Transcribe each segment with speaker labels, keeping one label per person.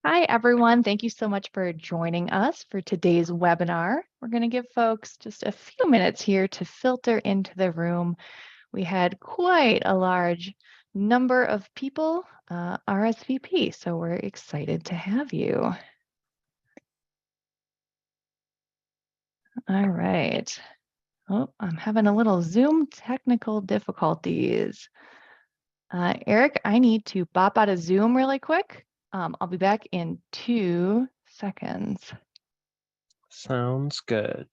Speaker 1: Hi, everyone. Thank you so much for joining us for today's webinar. We're going to give folks just a few minutes here to filter into the room. We had quite a large number of people RSVP, so we're excited to have you. All right. Oh, I'm having a little Zoom technical difficulties. Eric, I need to bop out of Zoom really quick. I'll be back in 2 seconds.
Speaker 2: Sounds good.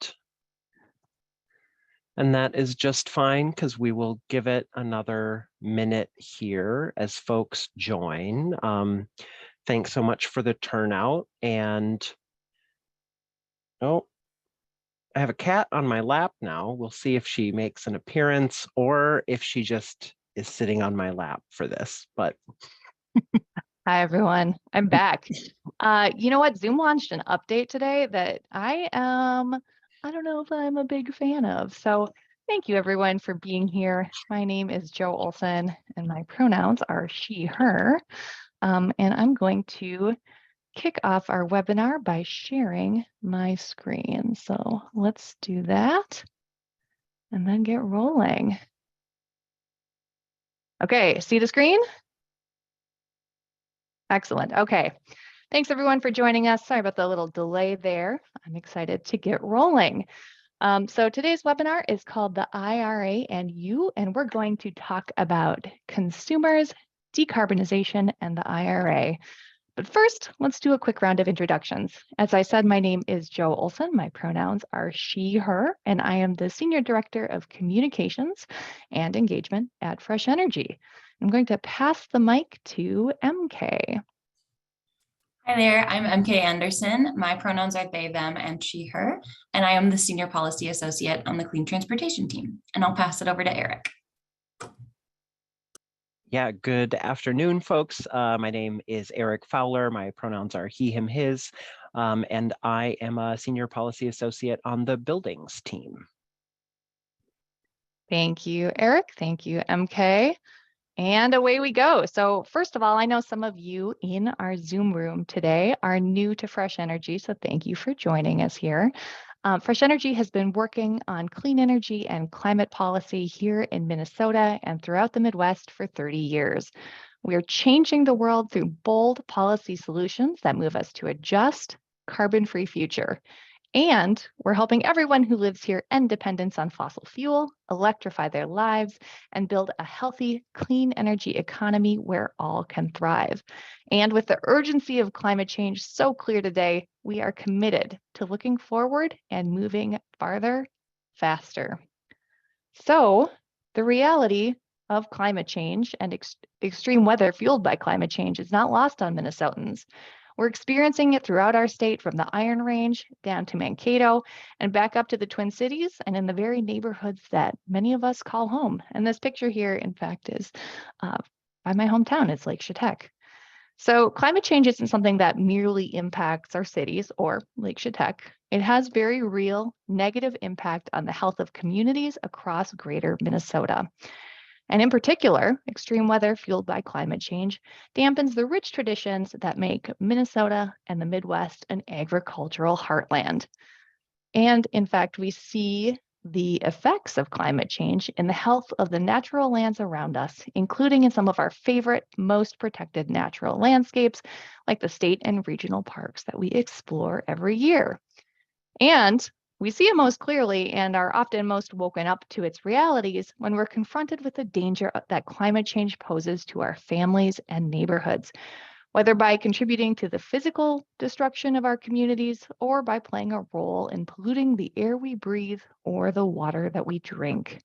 Speaker 2: And that is just fine because we will give it another minute here as folks join. Thanks so much for the turnout. And oh, I have a cat on my lap now. We'll see if she makes an appearance or if she just is sitting on my lap for this. But
Speaker 1: Hi, everyone. I'm back. You know what? Zoom launched an update today that I don't know if I'm a big fan of. So thank you, everyone, for being here. My name is Jo Olson, and my pronouns are she, her. And I'm going to kick off our webinar by sharing my screen. So let's do that and then get rolling. Okay, see the screen? Excellent. Okay. Thanks everyone for joining us. Sorry about the little delay there. I'm excited to get rolling. So today's webinar is called the IRA and You, and we're going to talk about consumers, decarbonization, and the IRA. But first, let's do a quick round of introductions. As I said, my name is Jo Olson. My pronouns are she, her, and I am the Senior Director of Communications and Engagement at Fresh Energy. I'm going to pass the mic to MK.
Speaker 3: Hi there, I'm MK Anderson. My pronouns are they, them, and she, her, and I am the Senior Policy Associate on the Clean Transportation team. And I'll pass it over to Eric.
Speaker 2: yeah, good afternoon, folks. My name is Eric Fowler. My pronouns are he, him, his, and I am a Senior Policy Associate on the Buildings team.
Speaker 1: Thank you, Eric. Thank you, MK. And away we go. So first of all, I know some of you in our Zoom room today are new to Fresh Energy, so thank you for joining us here. Fresh Energy has been working on clean energy and climate policy here in Minnesota and throughout the Midwest for 30 years. We are changing the world through bold policy solutions that move us to a just, carbon-free future. And we're helping everyone who lives here end dependence on fossil fuel, electrify their lives, and build a healthy, clean energy economy where all can thrive. And with the urgency of climate change so clear today, we are committed to looking forward and moving farther, faster. So the reality of climate change and extreme weather fueled by climate change is not lost on Minnesotans. We're experiencing it throughout our state, from the Iron Range down to Mankato and back up to the Twin Cities and in the very neighborhoods that many of us call home. And this picture here, in fact, is by my hometown. It's Lake Chetek. So climate change isn't something that merely impacts our cities or Lake Chetek. It has very real negative impact on the health of communities across greater Minnesota. And in particular, extreme weather fueled by climate change dampens the rich traditions that make Minnesota and the Midwest an agricultural heartland. And in fact, we see the effects of climate change in the health of the natural lands around us, including in some of our favorite, most protected natural landscapes, like the state and regional parks that we explore every year. And we see it most clearly and are often most woken up to its realities when we're confronted with the danger that climate change poses to our families and neighborhoods, whether by contributing to the physical destruction of our communities or by playing a role in polluting the air we breathe or the water that we drink.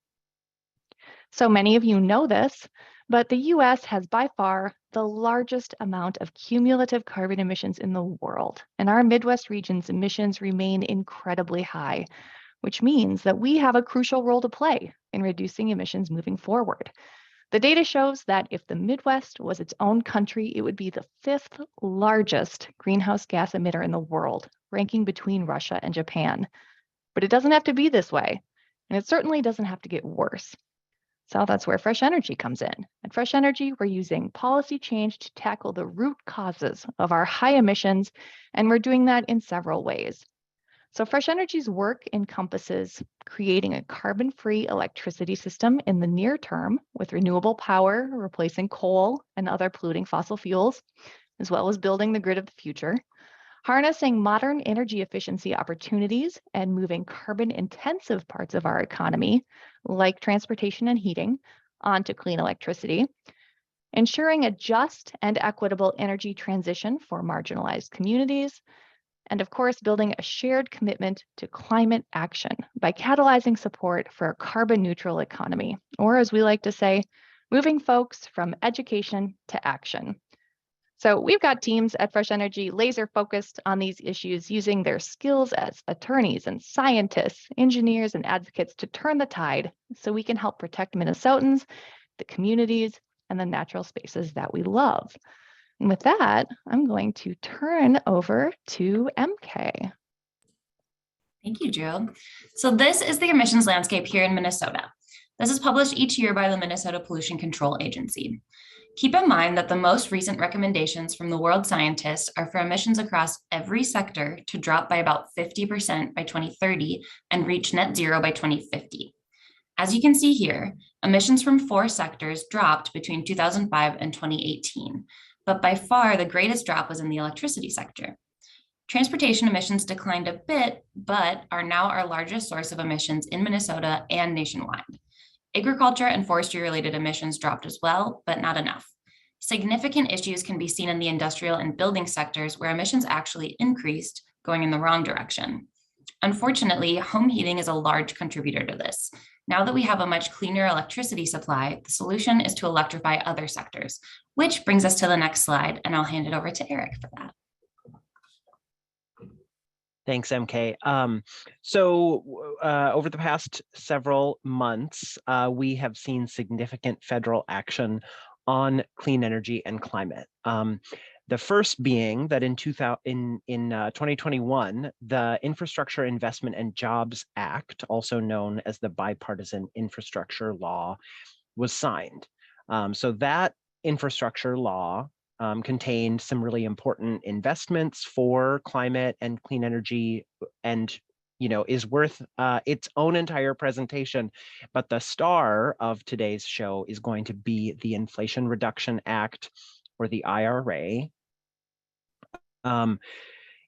Speaker 1: So many of you know this, but the US has by far the largest amount of cumulative carbon emissions in the world, and our Midwest region's emissions remain incredibly high, which means that we have a crucial role to play in reducing emissions moving forward. The data shows that if the Midwest was its own country, it would be the 5th largest greenhouse gas emitter in the world, ranking between Russia and Japan. But it doesn't have to be this way, and it certainly doesn't have to get worse. So that's where Fresh Energy comes in. At Fresh Energy, we're using policy change to tackle the root causes of our high emissions, and we're doing that in several ways. So Fresh Energy's work encompasses creating a carbon-free electricity system in the near term with renewable power, replacing coal and other polluting fossil fuels, as well as building the grid of the future, harnessing modern energy efficiency opportunities and moving carbon-intensive parts of our economy, like transportation and heating, onto clean electricity, ensuring a just and equitable energy transition for marginalized communities, and of course, building a shared commitment to climate action by catalyzing support for a carbon neutral economy, or as we like to say, moving folks from education to action. So we've got teams at Fresh Energy laser focused on these issues using their skills as attorneys and scientists, engineers and advocates to turn the tide so we can help protect Minnesotans, the communities, and the natural spaces that we love. And with that, I'm going to turn over to MK.
Speaker 3: Thank you, Jill. So this is the emissions landscape here in Minnesota. This is published each year by the Minnesota Pollution Control Agency. Keep in mind that the most recent recommendations from the world scientists are for emissions across every sector to drop by about 50% by 2030 and reach net zero by 2050. As you can see here, emissions from 4 sectors dropped between 2005 and 2018, but by far the greatest drop was in the electricity sector. Transportation emissions declined a bit, but are now our largest source of emissions in Minnesota and nationwide. Agriculture and forestry-related emissions dropped as well, but not enough. Significant issues can be seen in the industrial and building sectors where emissions actually increased, going in the wrong direction. Unfortunately, home heating is a large contributor to this. Now that we have a much cleaner electricity supply, the solution is to electrify other sectors, which brings us to the next slide, and I'll hand it over to Eric for that.
Speaker 2: Thanks, MK. Over the past several months, we have seen significant federal action on clean energy and climate. The first being that in 2021, the Infrastructure Investment and Jobs Act, also known as the Bipartisan Infrastructure Law, was signed. So that infrastructure law contained some really important investments for climate and clean energy, and is worth its own entire presentation. But the star of today's show is going to be the Inflation Reduction Act, or the IRA,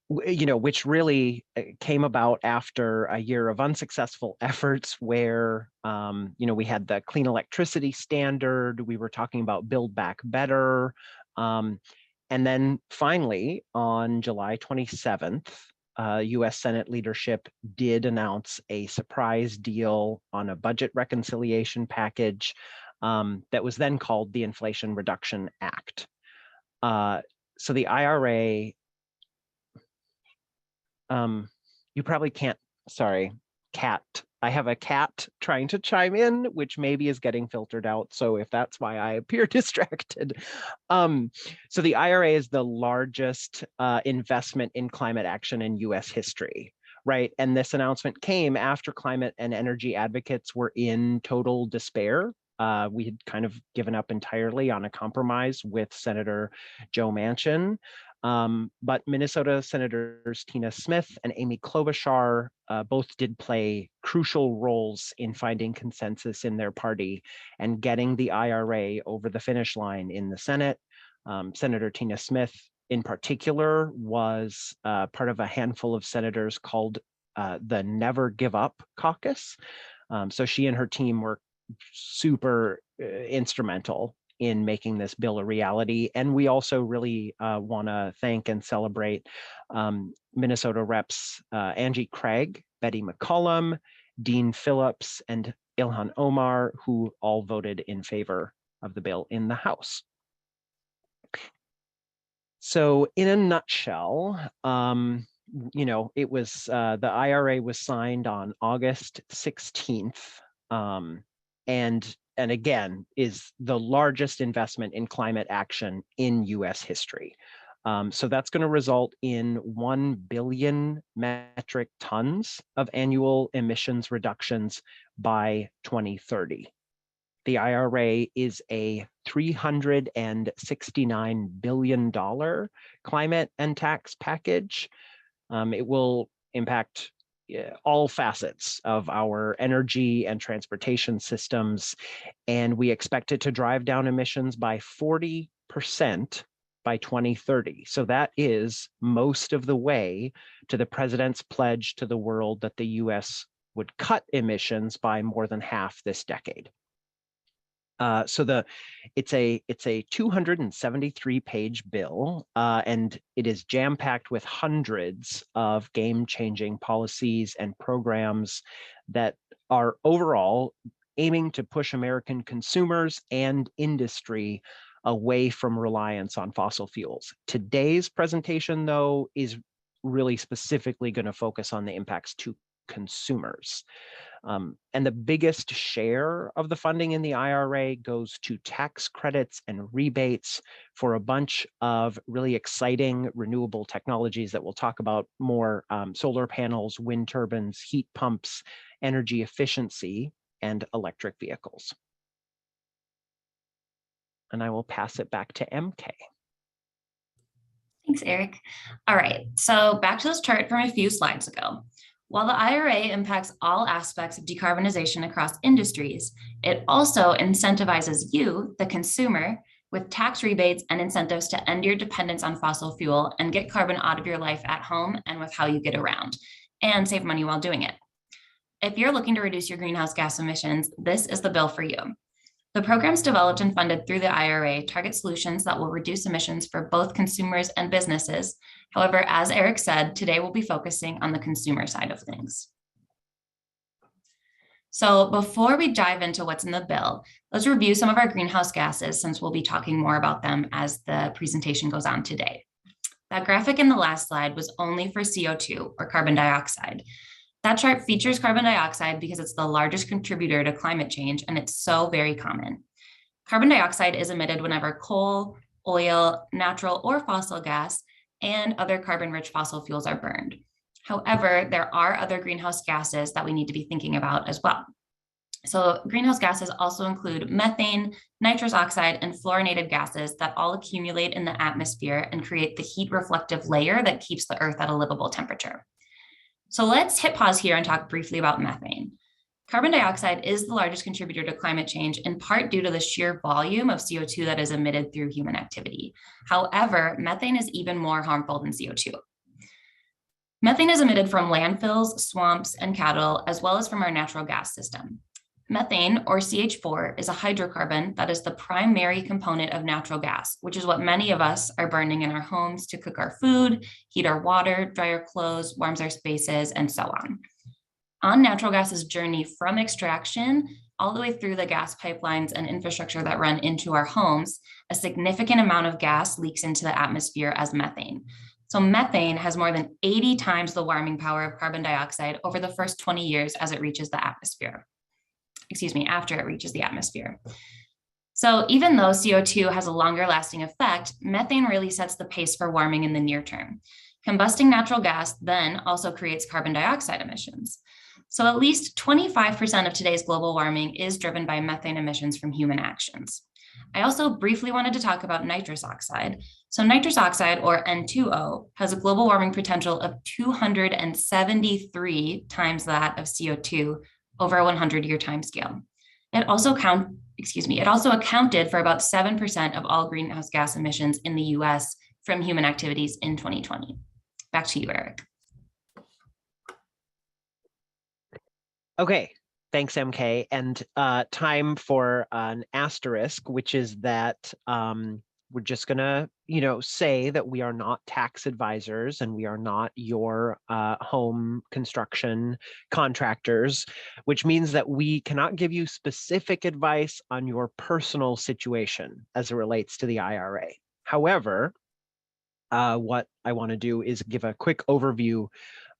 Speaker 2: which really came about after a year of unsuccessful efforts where, we had the clean electricity standard, we were talking about Build Back Better, and then finally on July 27th, US Senate leadership did announce a surprise deal on a budget reconciliation package that was then called the Inflation Reduction Act. So the IRA, you probably can't, sorry, cat. I have a cat trying to chime in, which maybe is getting filtered out. So if that's why I appear distracted. So the IRA is the largest investment in climate action in US history, right? And this announcement came after climate and energy advocates were in total despair. We had kind of given up entirely on a compromise with Senator Joe Manchin. But Minnesota Senators Tina Smith and Amy Klobuchar both did play crucial roles in finding consensus in their party and getting the IRA over the finish line in the Senate. Senator Tina Smith in particular was part of a handful of senators called the Never Give Up Caucus. So she and her team were super instrumental in making this bill a reality. And we also really want to thank and celebrate Minnesota reps Angie Craig, Betty McCollum, Dean Phillips, and Ilhan Omar, who all voted in favor of the bill in the House. So in a nutshell, it was the IRA was signed on August 16th. And again, is the largest investment in climate action in US history. So that's going to result in 1 billion metric tons of annual emissions reductions by 2030. The IRA is a $369 billion climate and tax package. It will impact all facets of our energy and transportation systems, and we expect it to drive down emissions by 40% by 2030. So that is most of the way to the president's pledge to the world that the US would cut emissions by more than half this decade. So it's a 273-page bill, and it is jam-packed with hundreds of game-changing policies and programs that are overall aiming to push American consumers and industry away from reliance on fossil fuels. Today's presentation, though, is really specifically going to focus on the impacts to consumers. And the biggest share of the funding in the IRA goes to tax credits and rebates for a bunch of really exciting renewable technologies that we'll talk about more: solar panels, wind turbines, heat pumps, energy efficiency, and electric vehicles. And I will pass it back to MK.
Speaker 3: Thanks, Eric. All right, so back to this chart from a few slides ago. While the IRA impacts all aspects of decarbonization across industries, it also incentivizes you, the consumer, with tax rebates and incentives to end your dependence on fossil fuel and get carbon out of your life at home and with how you get around, and save money while doing it. If you're looking to reduce your greenhouse gas emissions, this is the bill for you. The programs developed and funded through the IRA target solutions that will reduce emissions for both consumers and businesses. However, as Eric said, today we'll be focusing on the consumer side of things. So before we dive into what's in the bill, let's review some of our greenhouse gases, since we'll be talking more about them as the presentation goes on today. That graphic in the last slide was only for CO2, or carbon dioxide. That chart features carbon dioxide because it's the largest contributor to climate change, and it's so very common. Carbon dioxide is emitted whenever coal, oil, natural or fossil gas, and other carbon-rich fossil fuels are burned. However, there are other greenhouse gases that we need to be thinking about as well. So greenhouse gases also include methane, nitrous oxide, and fluorinated gases that all accumulate in the atmosphere and create the heat reflective layer that keeps the Earth at a livable temperature. So let's hit pause here and talk briefly about methane. Carbon dioxide is the largest contributor to climate change, in part due to the sheer volume of CO2 that is emitted through human activity. However, methane is even more harmful than CO2. Methane is emitted from landfills, swamps, and cattle, as well as from our natural gas system. Methane, or CH4, is a hydrocarbon that is the primary component of natural gas, which is what many of us are burning in our homes to cook our food, heat our water, dry our clothes, warms our spaces, and so on. On natural gas's journey from extraction all the way through the gas pipelines and infrastructure that run into our homes, a significant amount of gas leaks into the atmosphere as methane. So methane has more than 80 times the warming power of carbon dioxide over the first 20 years as it reaches the atmosphere. After it reaches the atmosphere. So even though CO2 has a longer lasting effect, methane really sets the pace for warming in the near term. Combusting natural gas then also creates carbon dioxide emissions. So at least 25% of today's global warming is driven by methane emissions from human actions. I also briefly wanted to talk about nitrous oxide. So nitrous oxide, or N2O, has a global warming potential of 273 times that of CO2 over a 100-year time scale. It also accounted for about 7% of all greenhouse gas emissions in the US from human activities in 2020. Back to you, Eric.
Speaker 2: Okay, thanks, MK. And time for an asterisk, which is that we're just gonna, say that we are not tax advisors and we are not your home construction contractors, which means that we cannot give you specific advice on your personal situation as it relates to the IRA. However, what I want to do is give a quick overview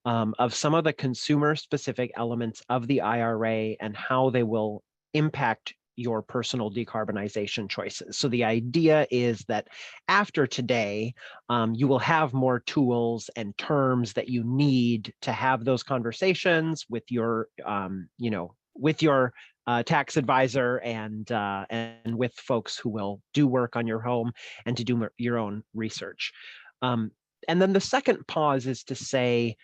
Speaker 2: of some of the consumer-specific elements of the IRA and how they will impact your personal decarbonization choices. So the idea is that after today, you will have more tools and terms that you need to have those conversations with your, tax advisor and with folks who will do work on your home and to do your own research. And then the second pause is to say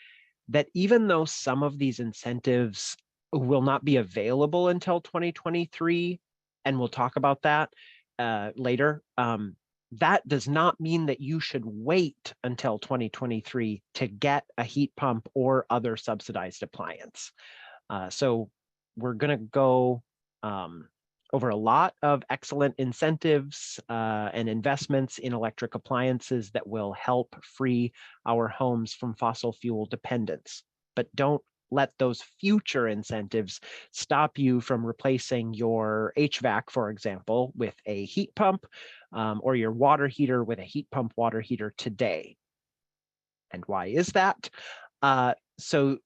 Speaker 2: that even though some of these incentives will not be available until 2023, and we'll talk about that later, that does not mean that you should wait until 2023 to get a heat pump or other subsidized appliance. So we're going to go over a lot of excellent incentives and investments in electric appliances that will help free our homes from fossil fuel dependence. But don't let those future incentives stop you from replacing your HVAC, for example, with a heat pump, or your water heater with a heat pump water heater today. And why is that? So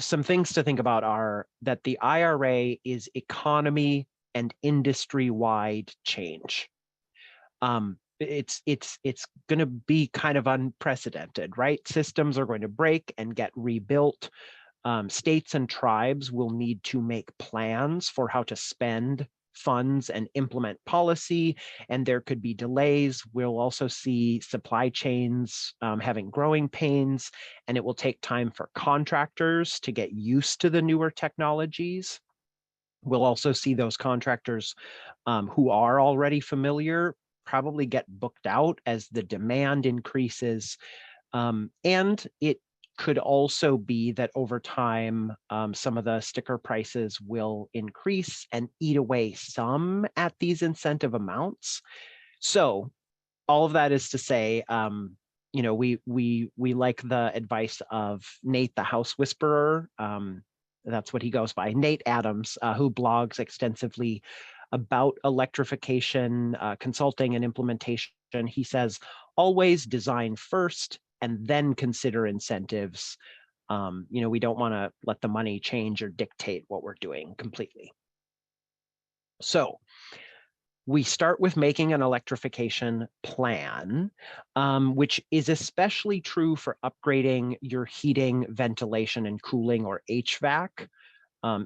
Speaker 2: some things to think about are that the IRA is economy and industry-wide change. It's going to be kind of unprecedented, right? Systems are going to break and get rebuilt. States and tribes will need to make plans for how to spend funds and implement policy, and there could be delays. We'll also see supply chains having growing pains, and it will take time for contractors to get used to the newer technologies. We'll also see those contractors who are already familiar probably get booked out as the demand increases. And it could also be that over time, some of the sticker prices will increase and eat away some at these incentive amounts. So all of that is to say, we like the advice of Nate, the House Whisperer. That's what he goes by, Nate Adams, who blogs extensively about electrification, consulting and implementation. He says, always design first and then consider incentives. We don't want to let the money change or dictate what we're doing completely. So we start with making an electrification plan, which is especially true for upgrading your heating, ventilation, and cooling, or HVAC.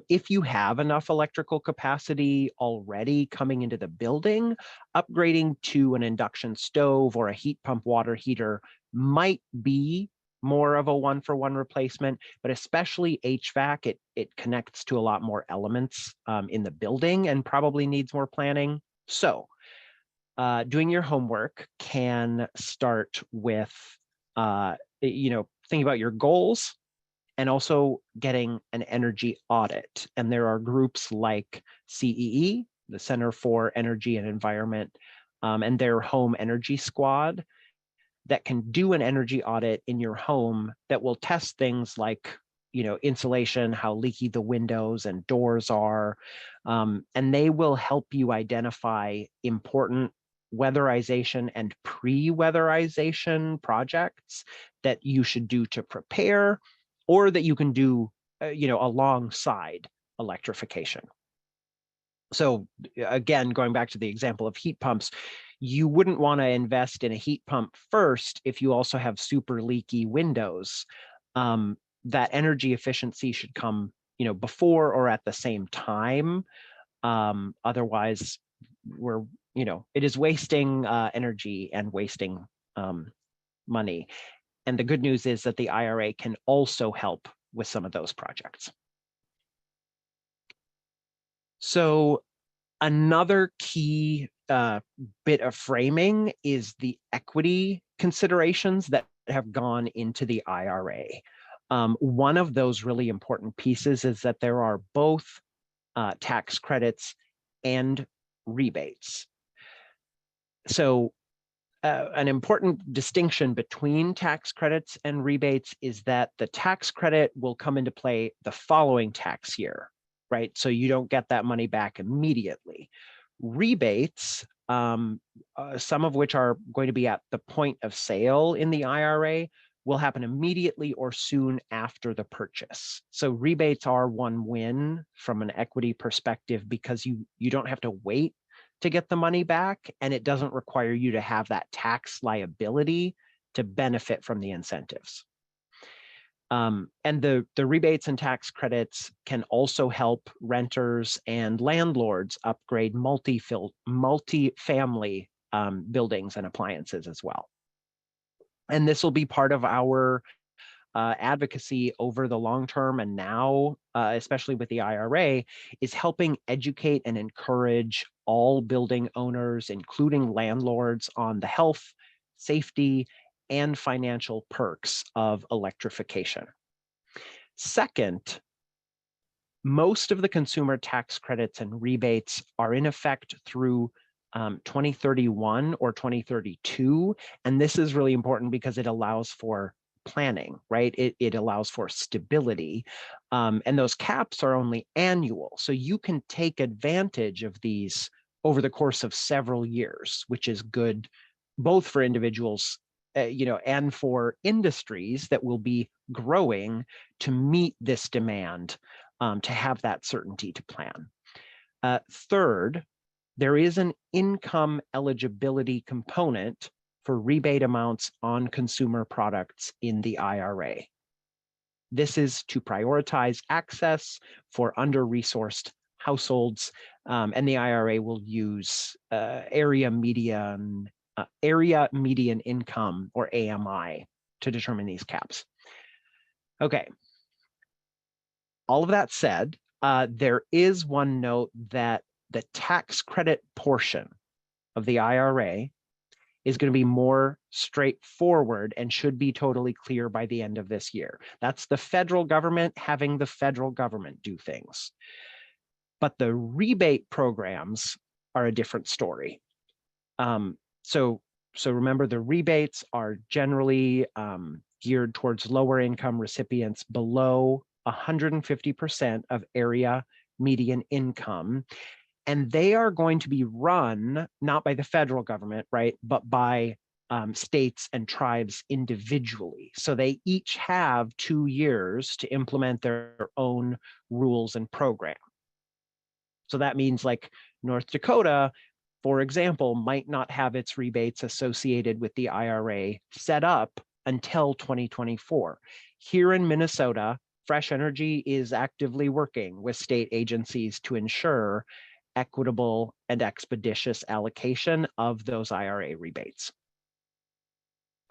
Speaker 2: If you have enough electrical capacity already coming into the building, upgrading to an induction stove or a heat pump water heater might be more of a one-for-one replacement, but especially HVAC, it connects to a lot more elements in the building and probably needs more planning. So doing your homework can start with, thinking about your goals and also getting an energy audit. And there are groups like CEE, the Center for Energy and Environment, and their Home Energy Squad that can do an energy audit in your home that will test things like insulation, how leaky the windows and doors are, and they will help you identify important weatherization and pre-weatherization projects that you should do to prepare, or that you can do alongside electrification. So again, going back to the example of heat pumps, you wouldn't want to invest in a heat pump first if you also have super leaky windows. That energy efficiency should come before or at the same time. Otherwise, it is wasting energy and wasting money. And the good news is that the IRA can also help with some of those projects. So another key bit of framing is the equity considerations that have gone into the IRA. One of those really important pieces is that there are both tax credits and rebates. So an important distinction between tax credits and rebates is that the tax credit will come into play the following tax year, right? So you don't get that money back immediately. Rebates, some of which are going to be at the point of sale in the IRA, will happen immediately or soon after the purchase. So rebates are one win from an equity perspective because you don't have to wait to get the money back, and it doesn't require you to have that tax liability to benefit from the incentives. And the rebates and tax credits can also help renters and landlords upgrade multi-family buildings and appliances as well. And this will be part of our advocacy over the long term, and now, especially with the IRA, is helping educate and encourage all building owners, including landlords, on the health, safety, and financial perks of electrification. Second, most of the consumer tax credits and rebates are in effect through 2031 or 2032. And this is really important because it allows for planning, right? It allows for stability. And those caps are only annual. So you can take advantage of these over the course of several years, which is good both for individuals and for industries that will be growing to meet this demand, to have that certainty to plan. Third, there is an income eligibility component for rebate amounts on consumer products in the IRA. This is to prioritize access for under-resourced households, and the IRA will use area median income, or AMI, to determine these caps. Okay. All of that said, there is one note that the tax credit portion of the IRA is going to be more straightforward and should be totally clear by the end of this year. That's the federal government having the federal government do things. But the rebate programs are a different story. So remember, the rebates are generally geared towards lower income recipients below 150% of area median income. And they are going to be run not by the federal government, right, but by states and tribes individually. So they each have 2 years to implement their own rules and program. So that means, like, North Dakota, for example, might not have its rebates associated with the IRA set up until 2024. Here in Minnesota, Fresh Energy is actively working with state agencies to ensure equitable and expeditious allocation of those IRA rebates.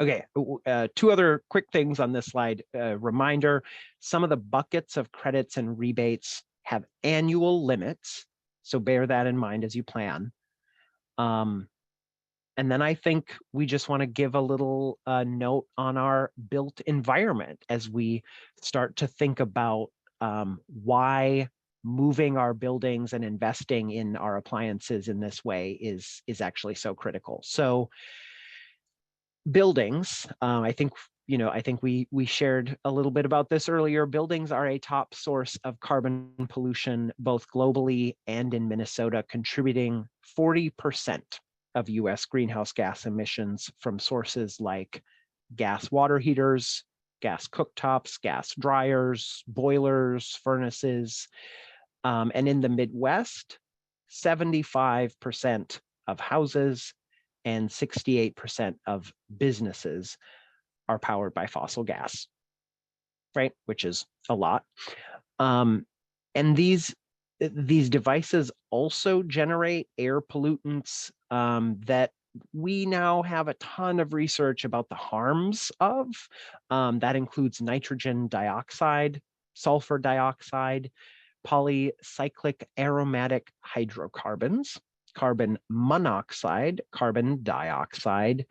Speaker 2: Okay, 2 other quick things on this slide. Reminder, some of the buckets of credits and rebates have annual limits, so bear that in mind as you plan. And then I think we just want to give a little note on our built environment as we start to think about why moving our buildings and investing in our appliances in this way is actually so critical. So buildings, I think we shared a little bit about this earlier. Buildings are a top source of carbon pollution, both globally and in Minnesota, contributing 40% of US greenhouse gas emissions from sources like gas water heaters, gas cooktops, gas dryers, boilers, furnaces. And in the Midwest, 75% of houses and 68% of businesses are powered by fossil gas, right? Which is a lot. And these devices also generate air pollutants that we now have a ton of research about the harms of. That includes nitrogen dioxide, sulfur dioxide, polycyclic aromatic hydrocarbons, carbon monoxide, carbon dioxide,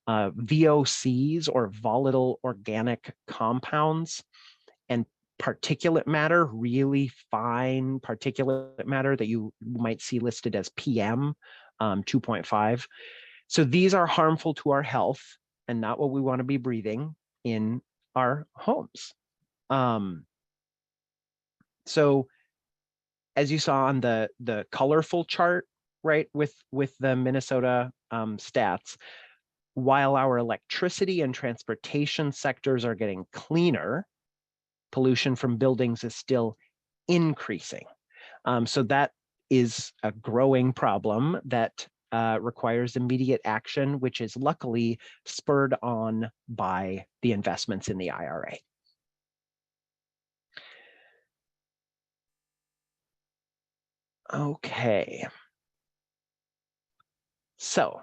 Speaker 2: VOCs, or volatile organic compounds, and particulate matter, really fine particulate matter that you might see listed as PM 2.5. So these are harmful to our health and not what we want to be breathing in our homes. So as you saw on the colorful chart, right, with the Minnesota stats, while our electricity and transportation sectors are getting cleaner, pollution from buildings is still increasing. So that is a growing problem that requires immediate action, which is luckily spurred on by the investments in the IRA. Okay. So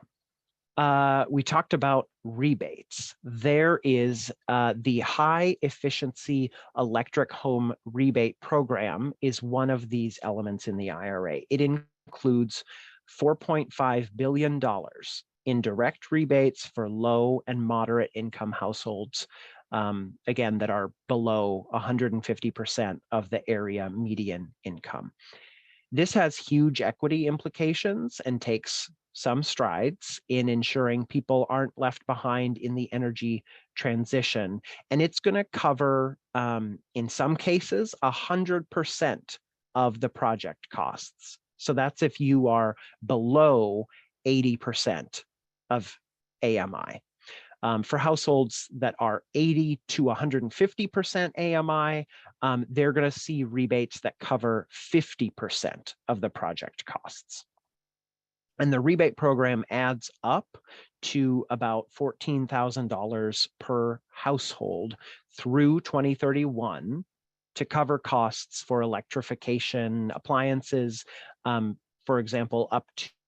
Speaker 2: we talked about rebates. There is the high efficiency electric home rebate program is one of these elements in the IRA. It includes $4.5 billion in direct rebates for low and moderate income households, again, that are below 150% of the area median income. This has huge equity implications and takes some strides in ensuring people aren't left behind in the energy transition. And it's going to cover, in some cases, 100% of the project costs. So that's if you are below 80% of AMI. For households that are 80 to 150% AMI, they're going to see rebates that cover 50% of the project costs. And the rebate program adds up to about $14,000 per household through 2031 to cover costs for electrification appliances, for example, up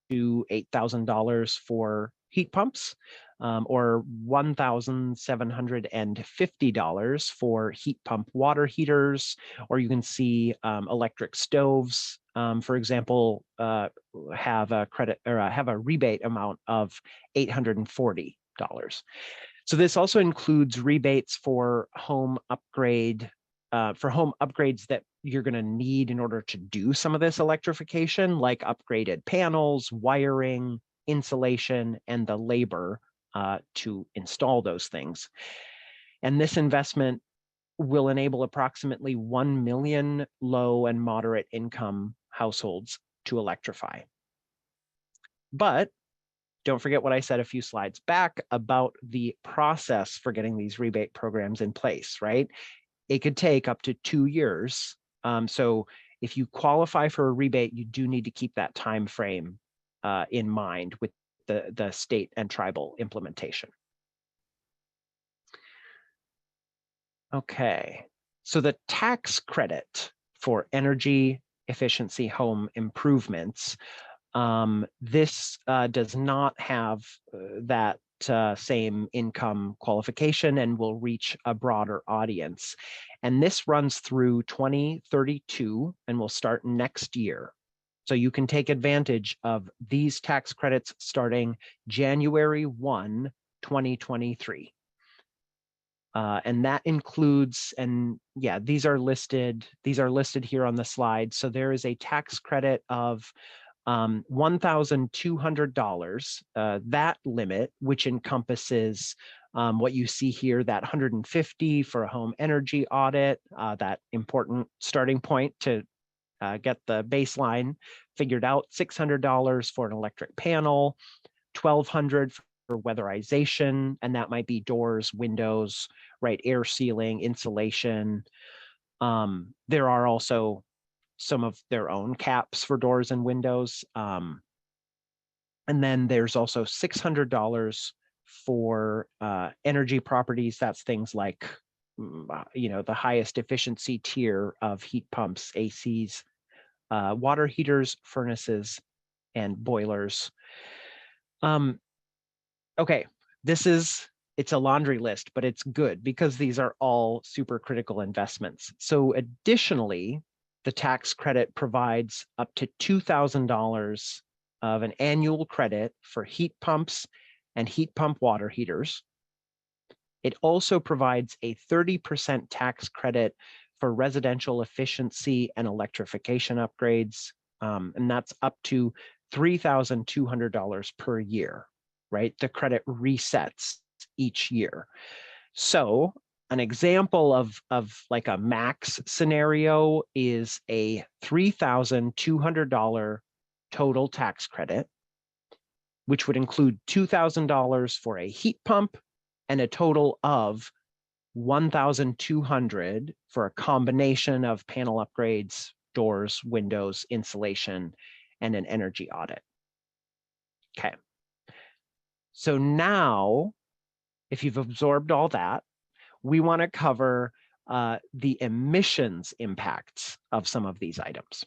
Speaker 2: to $8,000 for heat pumps, or $1,750 for heat pump water heaters, or you can see electric stoves, for example, have a credit or have a rebate amount of $840. So this also includes rebates for home upgrades that you're going to need in order to do some of this electrification, like upgraded panels, wiring, insulation, and the labor to install those things. And this investment will enable approximately 1 million low and moderate income households to electrify. But don't forget what I said a few slides back about the process for getting these rebate programs in place, right? It could take up to 2 years. So if you qualify for a rebate, you do need to keep that time frame in mind with the state and tribal implementation. Okay, so the tax credit for energy efficiency home improvements, this does not have that same income qualification and will reach a broader audience. And this runs through 2032 and will start next year. So you can take advantage of these tax credits starting January 1, 2023. And that includes, and yeah, these are listed here on the slide. So there is a tax credit of $1,200, that limit, which encompasses what you see here, that $150 for a home energy audit, that important starting point to get the baseline figured out, $600 for an electric panel, $1,200 for weatherization, and that might be doors, windows, right, air sealing, insulation. There are also some of their own caps for doors and windows. And then there's also $600 for energy properties. That's things like, the highest efficiency tier of heat pumps, ACs, water heaters, furnaces, and boilers. Okay, it's a laundry list, but it's good because these are all super critical investments. So additionally, the tax credit provides up to $2,000 of an annual credit for heat pumps and heat pump water heaters. It also provides a 30% tax credit for residential efficiency and electrification upgrades, and that's up to $3,200 per year, right? The credit resets each year. So an example of like a max scenario is a $3,200 total tax credit, which would include $2,000 for a heat pump and a total of $1,200 for a combination of panel upgrades, doors, windows, insulation, and an energy audit. Okay. So now, if you've absorbed all that, we want to cover the emissions impacts of some of these items.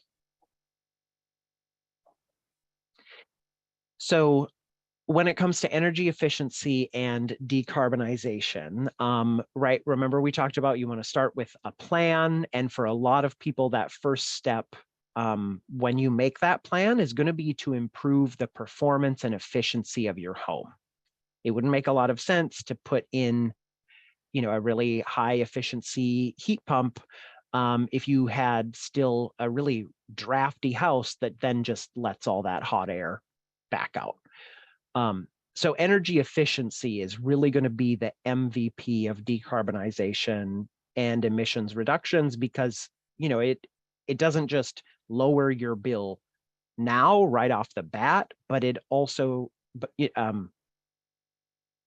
Speaker 2: So when it comes to energy efficiency and decarbonization, right, remember we talked about you want to start with a plan. And for a lot of people, that first step, when you make that plan, is going to be to improve the performance and efficiency of your home. It wouldn't make a lot of sense to put in, a really high efficiency heat pump if you had still a really drafty house that then just lets all that hot air back out. So energy efficiency is really going to be the MVP of decarbonization and emissions reductions, because it doesn't just lower your bill now right off the bat, but it also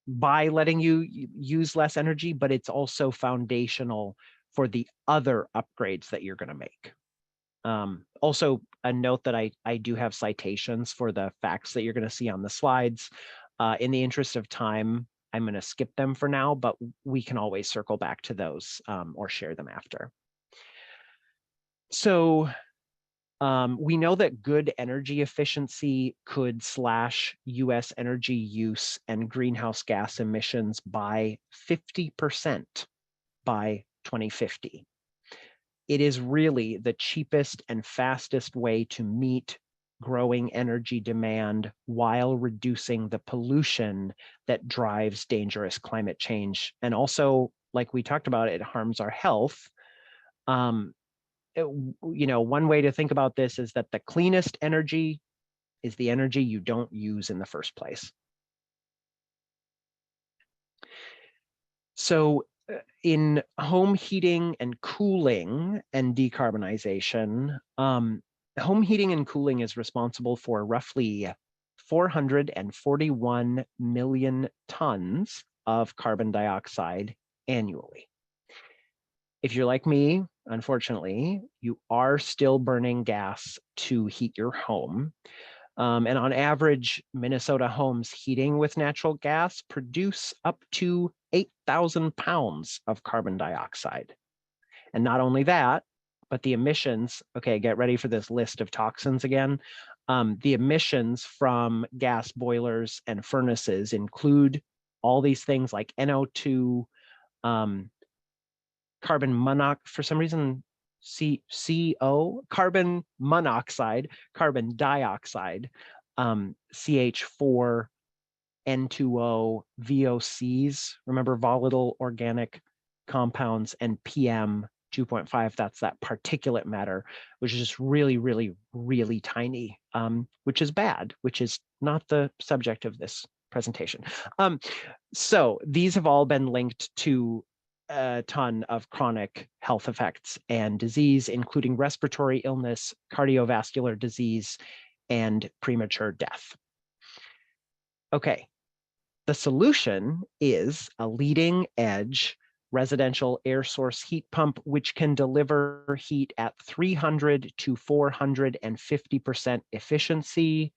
Speaker 2: by letting you use less energy, but it's also foundational for the other upgrades that you're going to make. Also, a note that I do have citations for the facts that you're going to see on the slides. In the interest of time, I'm going to skip them for now, but we can always circle back to those or share them after. So we know that good energy efficiency could slash US energy use and greenhouse gas emissions by 50% by 2050. It is really the cheapest and fastest way to meet growing energy demand while reducing the pollution that drives dangerous climate change. And also, like we talked about, it harms our health. One way to think about this is that the cleanest energy is the energy you don't use in the first place. So in home heating and cooling and decarbonization, home heating and cooling is responsible for roughly 441 million tons of carbon dioxide annually. If you're like me, unfortunately, you are still burning gas to heat your home. And on average, Minnesota homes heating with natural gas produce up to 8,000 pounds of carbon dioxide. And not only that, but the emissions, okay, get ready for this list of toxins again. The emissions from gas boilers and furnaces include all these things like NO2, carbon monoxide, for some reason, CO, carbon monoxide, carbon dioxide, CH4, N2O, VOCs, remember volatile organic compounds, and PM 2.5, that's that particulate matter, which is just really, really, really tiny, which is bad, which is not the subject of this presentation. So these have all been linked to a ton of chronic health effects and disease, including respiratory illness, cardiovascular disease, and premature death. Okay, the solution is a leading edge residential air source heat pump, which can deliver heat at 300 to 450% efficiency,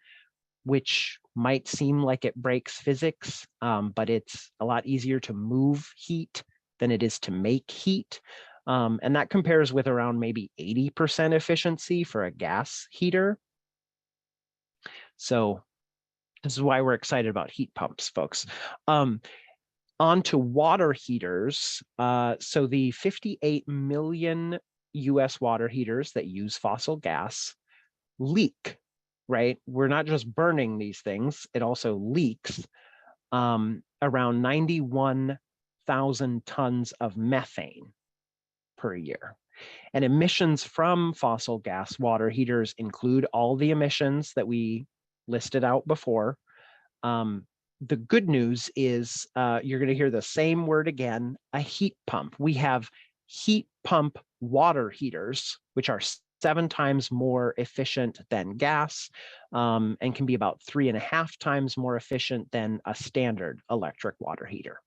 Speaker 2: which might seem like it breaks physics, but it's a lot easier to move heat than it is to make heat. And that compares with around maybe 80% efficiency for a gas heater. So this is why we're excited about heat pumps, folks. On to water heaters. So the 58 million US water heaters that use fossil gas leak, right? We're not just burning these things, it also leaks around 91,000 tons of methane per year. And emissions from fossil gas water heaters include all the emissions that we listed out before. The good news is you're going to hear the same word again, a heat pump. We have heat pump water heaters, which are 7 times more efficient than gas and can be about 3.5 times more efficient than a standard electric water heater.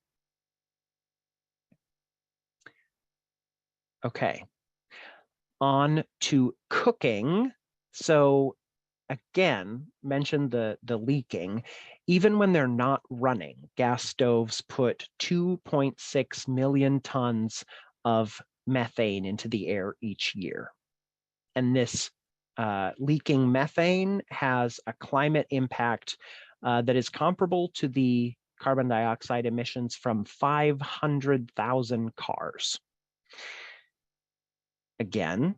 Speaker 2: Okay, on to cooking. So again, mentioned the leaking. Even when they're not running, gas stoves put 2.6 million tons of methane into the air each year. And this leaking methane has a climate impact that is comparable to the carbon dioxide emissions from 500,000 cars. Again,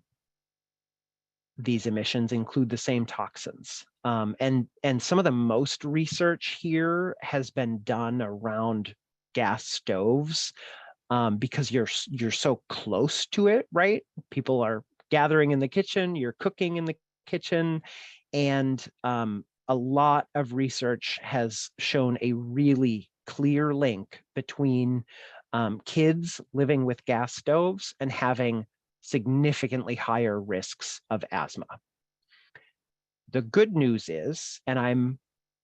Speaker 2: these emissions include the same toxins. And some of the most research here has been done around gas stoves because you're so close to it, right? People are gathering in the kitchen, you're cooking in the kitchen, and a lot of research has shown a really clear link between kids living with gas stoves and having significantly higher risks of asthma. The good news is, and I'm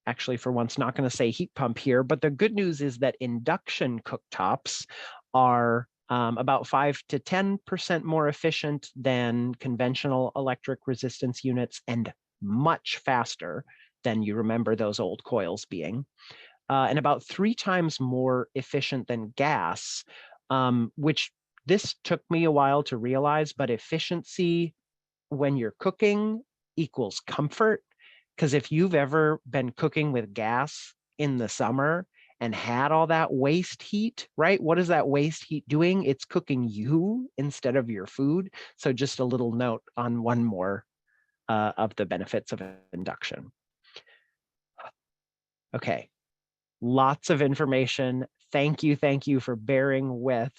Speaker 2: actually for once not going to say heat pump here, but the good news is that induction cooktops are about 5 to 10% more efficient than conventional electric resistance units and much faster than you remember those old coils being, and about 3 times more efficient than gas, which this took me a while to realize, but efficiency when you're cooking equals comfort. Because if you've ever been cooking with gas in the summer and had all that waste heat, right? What is that waste heat doing? It's cooking you instead of your food. So just a little note on one more of the benefits of induction. Okay, lots of information. Thank you for bearing with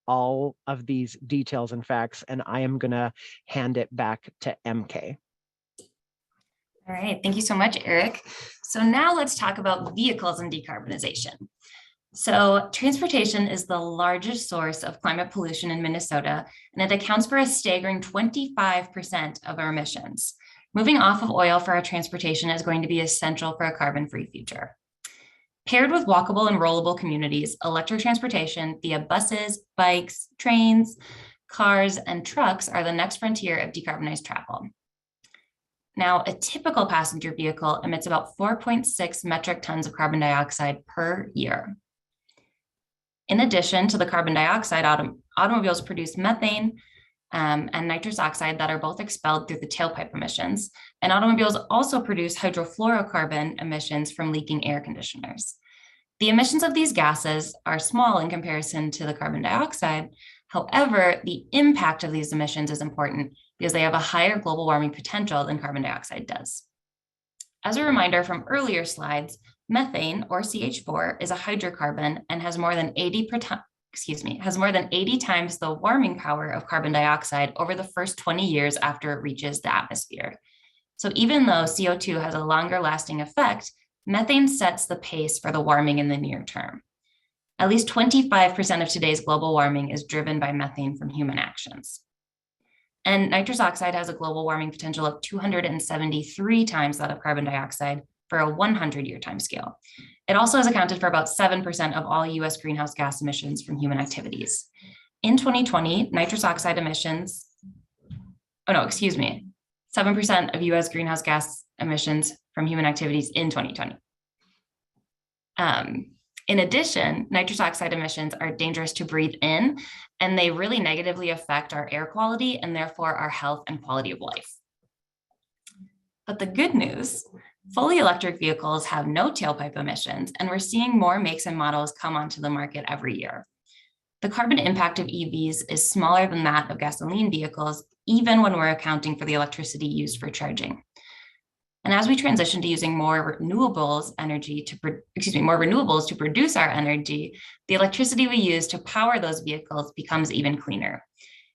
Speaker 2: all of these details and facts, and I am gonna hand it back to MK.
Speaker 3: All right, thank you so much, Eric. So now let's talk about vehicles and decarbonization. So transportation is the largest source of climate pollution in Minnesota, and it accounts for a staggering 25% of our emissions. Moving off of oil for our transportation is going to be essential for a carbon-free future. Paired with walkable and rollable communities, electric transportation via buses, bikes, trains, cars, and trucks are the next frontier of decarbonized travel. Now, a typical passenger vehicle emits about 4.6 metric tons of carbon dioxide per year. In addition to the carbon dioxide, automobiles produce methane and nitrous oxide that are both expelled through the tailpipe emissions. And automobiles also produce hydrofluorocarbon emissions from leaking air conditioners. The emissions of these gases are small in comparison to the carbon dioxide. However, the impact of these emissions is important because they have a higher global warming potential than carbon dioxide does. As a reminder from earlier slides, methane, or CH4, is a hydrocarbon and has more than 80 times the warming power of carbon dioxide over the first 20 years after it reaches the atmosphere. So even though CO2 has a longer lasting effect, methane sets the pace for the warming in the near term. At least 25% of today's global warming is driven by methane from human actions. And nitrous oxide has a global warming potential of 273 times that of carbon dioxide for a 100-year timescale. It also has accounted for about 7% of all US greenhouse gas emissions from human activities. In 2020, nitrous oxide emissions, 7% of US greenhouse gas emissions from human activities in 2020. In addition, nitrous oxide emissions are dangerous to breathe in, and they really negatively affect our air quality and therefore our health and quality of life. But the good news, fully electric vehicles have no tailpipe emissions, and we're seeing more makes and models come onto the market every year. The carbon impact of EVs is smaller than that of gasoline vehicles, even when we're accounting for the electricity used for charging. And as we transition to using more renewables to produce our energy, the electricity we use to power those vehicles becomes even cleaner.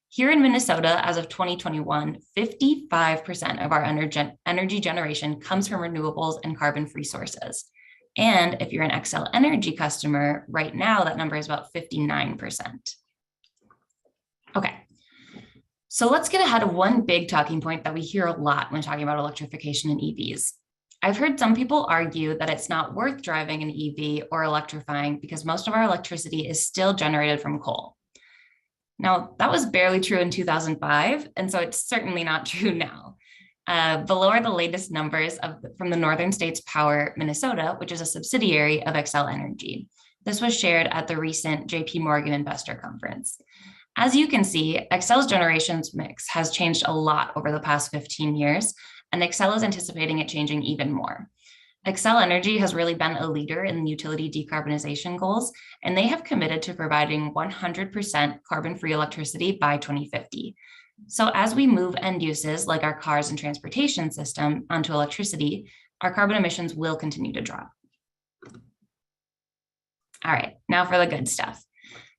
Speaker 3: Here in Minnesota, as of 2021, 55% of our energy generation comes from renewables and carbon-free sources. And if you're an Xcel Energy customer, right now that number is about 59%. Okay. So let's get ahead of one big talking point that we hear a lot when talking about electrification and EVs. I've heard some people argue that it's not worth driving an EV or electrifying because most of our electricity is still generated from coal. Now, that was barely true in 2005, and so it's certainly not true now. Below are the latest numbers from the Northern States Power Minnesota, which is a subsidiary of Xcel Energy. This was shared at the recent JP Morgan Investor Conference. As you can see, Xcel's generations mix has changed a lot over the past 15 years, and Xcel is anticipating it changing even more. Xcel Energy has really been a leader in utility decarbonization goals, and they have committed to providing 100% carbon-free electricity by 2050. So as we move end uses like our cars and transportation system onto electricity, our carbon emissions will continue to drop. All right, now for the good stuff.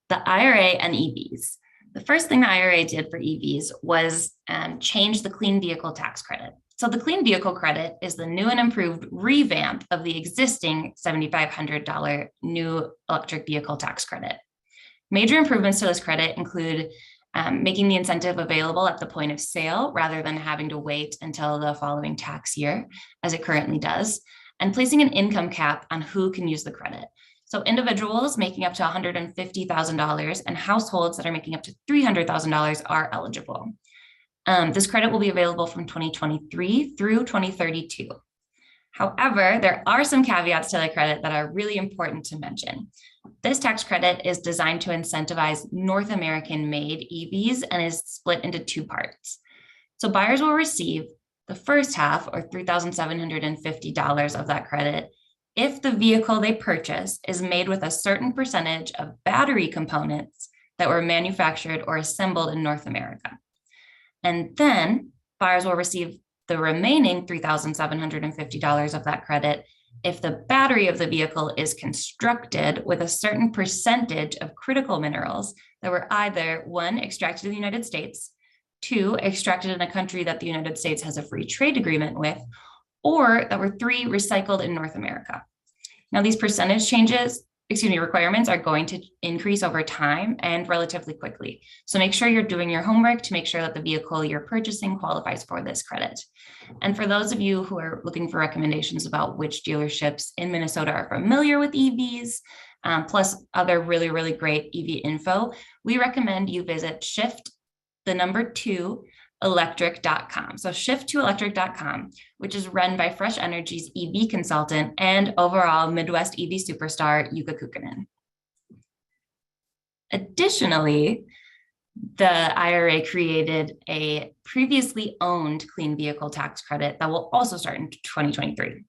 Speaker 3: The IRA and EVs. The first thing the IRA did for EVs was change the clean vehicle tax credit. So the clean vehicle credit is the new and improved revamp of the existing $7,500 new electric vehicle tax credit. Major improvements to this credit include making the incentive available at the point of sale rather than having to wait until the following tax year, as it currently does, and placing an income cap on who can use the credit. So individuals making up to $150,000 and households that are making up to $300,000 are eligible. This credit will be available from 2023 through 2032. However, there are some caveats to the credit that are really important to mention. This tax credit is designed to incentivize North American-made EVs and is split into two parts. So buyers will receive the first half, or $3,750 of that credit, if the vehicle they purchase is made with a certain percentage of battery components that were manufactured or assembled in North America. And then buyers will receive the remaining $3,750 of that credit if the battery of the vehicle is constructed with a certain percentage of critical minerals that were either 1, extracted in the United States, 2, extracted in a country that the United States has a free trade agreement with, or that were 3, recycled in North America. Now, these percentage requirements are going to increase over time and relatively quickly. So make sure you're doing your homework to make sure that the vehicle you're purchasing qualifies for this credit. And for those of you who are looking for recommendations about which dealerships in Minnesota are familiar with EVs, plus other really, really great EV info, we recommend you visit shift2electric.com. So shift2electric.com, which is run by Fresh Energy's EV consultant and overall Midwest EV superstar, Yuka Kukkonen. Additionally, the IRA created a previously owned clean vehicle tax credit that will also start in 2023.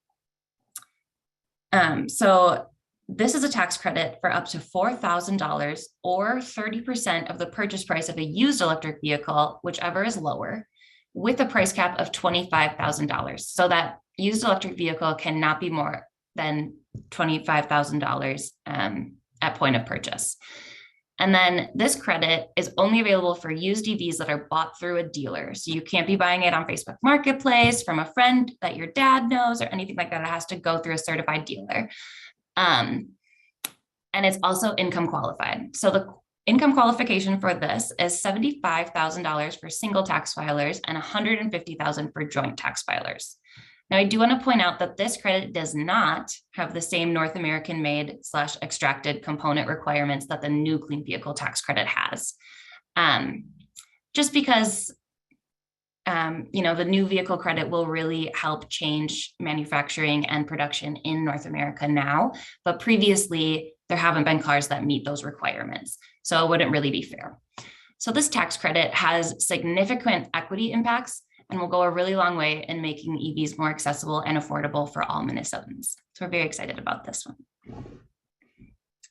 Speaker 3: So this is a tax credit for up to $4,000 or 30% of the purchase price of a used electric vehicle, whichever is lower, with a price cap of $25,000. So that used electric vehicle cannot be more than $25,000 at point of purchase. And then this credit is only available for used EVs that are bought through a dealer. So you can't be buying it on Facebook Marketplace from a friend that your dad knows or anything like that. It has to go through a certified dealer. And it's also income qualified. So the income qualification for this is $75,000 for single tax filers and $150,000 for joint tax filers. Now, I do want to point out that this credit does not have the same North American made / extracted component requirements that the new clean vehicle tax credit has. Just because the new vehicle credit will really help change manufacturing and production in North America now, but previously there haven't been cars that meet those requirements. So it wouldn't really be fair. So this tax credit has significant equity impacts and will go a really long way in making EVs more accessible and affordable for all Minnesotans. So we're very excited about this one.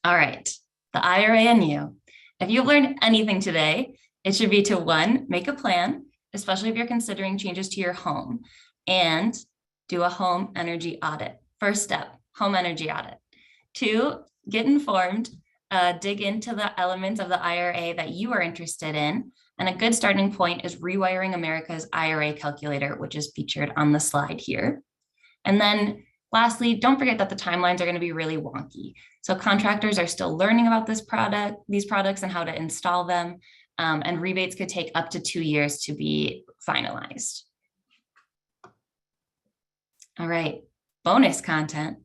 Speaker 3: All right, the IRA and You. If you've learned anything today, it should be to 1, make a plan, especially if you're considering changes to your home, and do a home energy audit. First step, home energy audit. 2, get informed, dig into the elements of the IRA that you are interested in. And a good starting point is Rewiring America's IRA calculator, which is featured on the slide here. And then lastly, don't forget that the timelines are going to be really wonky. So contractors are still learning about these products and how to install them. And rebates could take up to 2 years to be finalized. All right, bonus content.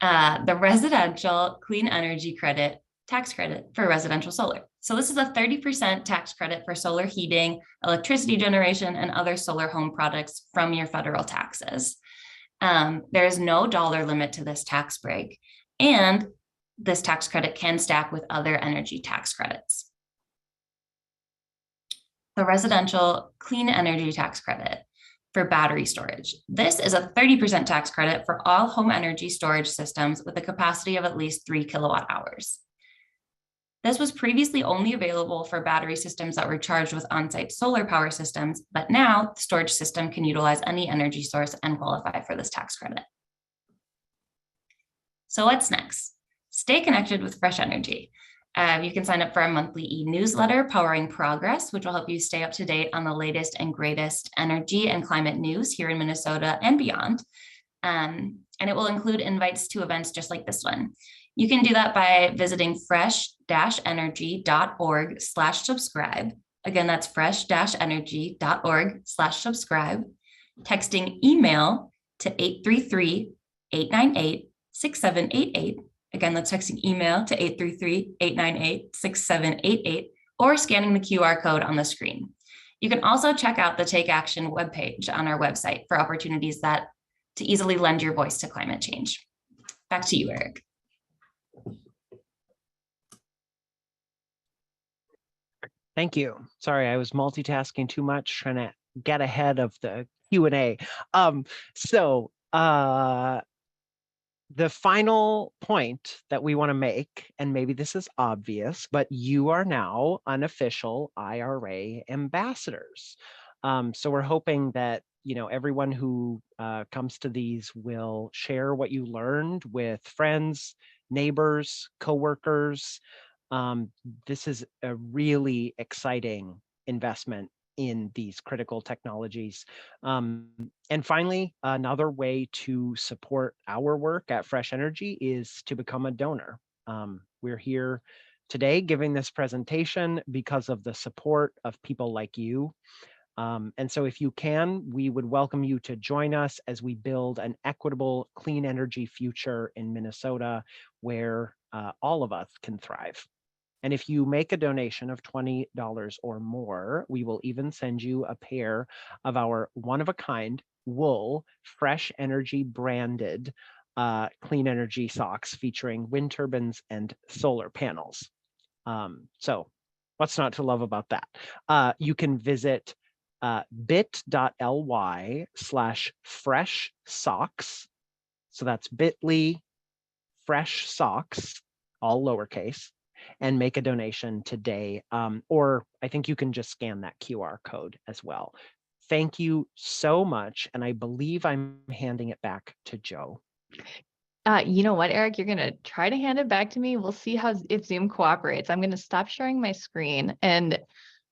Speaker 3: The residential clean energy credit, tax credit for residential solar. So this is a 30% tax credit for solar heating, electricity generation, and other solar home products from your federal taxes. There is no dollar limit to this tax break, and this tax credit can stack with other energy tax credits. the residential clean energy tax credit for battery storage. This is a 30% tax credit for all home energy storage systems with a capacity of at least 3 kilowatt hours. This was previously only available for battery systems that were charged with on-site solar power systems, but now the storage system can utilize any energy source and qualify for this tax credit. So what's next? Stay connected with Fresh Energy. You can sign up for our monthly e-newsletter, Powering Progress, which will help you stay up to date on the latest and greatest energy and climate news here in Minnesota and beyond. And it will include invites to events just like this one. You can do that by visiting fresh-energy.org/subscribe. Again, that's fresh-energy.org/subscribe. Texting email to 833-898-6788. Again, that's texting email to 833-898-6788 or scanning the QR code on the screen. You can also check out the Take Action webpage on our website for opportunities to easily lend your voice to climate change. Back to you, Eric.
Speaker 2: Thank you. Sorry, I was multitasking too much, trying to get ahead of the Q&A. The final point that we want to make, and maybe this is obvious, but you are now unofficial IRA ambassadors. So we're hoping that everyone who comes to these will share what you learned with friends, neighbors, coworkers. This is a really exciting investment in these critical technologies. And finally, another way to support our work at Fresh Energy is to become a donor. We're here today giving this presentation because of the support of people like you. And so if you can, we would welcome you to join us as we build an equitable, clean energy future in Minnesota where all of us can thrive. And if you make a donation of $20 or more, we will even send you a pair of our one-of-a-kind wool, Fresh Energy branded clean energy socks featuring wind turbines and solar panels. So what's not to love about that? You can visit bit.ly/fresh socks. So that's bit.ly fresh socks, all lowercase, and make a donation today. Or I think you can just scan that QR code as well. Thank you so much. And I believe I'm handing it back to Joe.
Speaker 1: You know what, Eric, you're going to try to hand it back to me. We'll see if Zoom cooperates. I'm going to stop sharing my screen, and